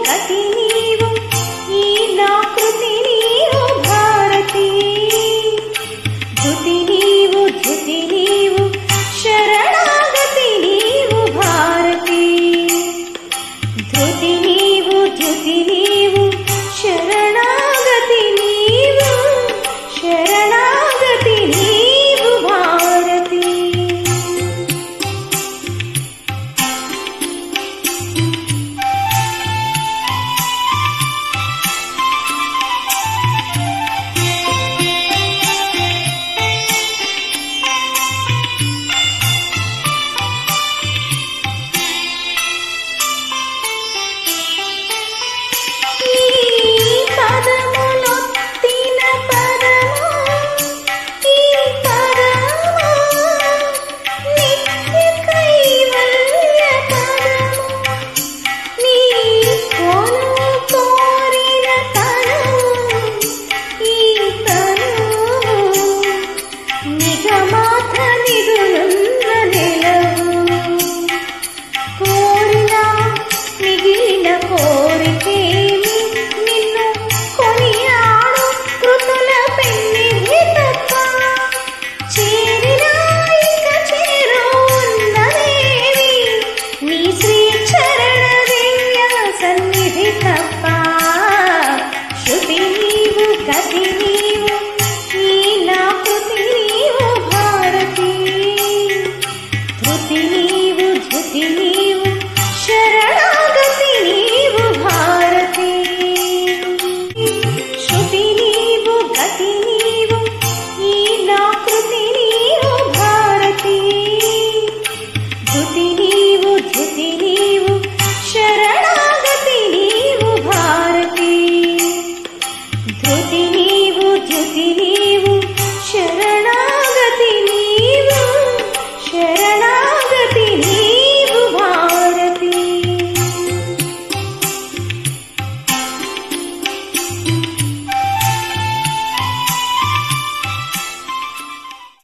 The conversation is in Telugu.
గతి నీవు ఈ నా కృతి నీవు భారతి ధృతి నీవు ధృతి నీవు శరణాగతి నీవు భారతి ధృతి నీవు ధృతి నీవు శరణాగతి నీవు శరణాగతి నీవు భారతి ధృతి నీవు ధృతి నీవు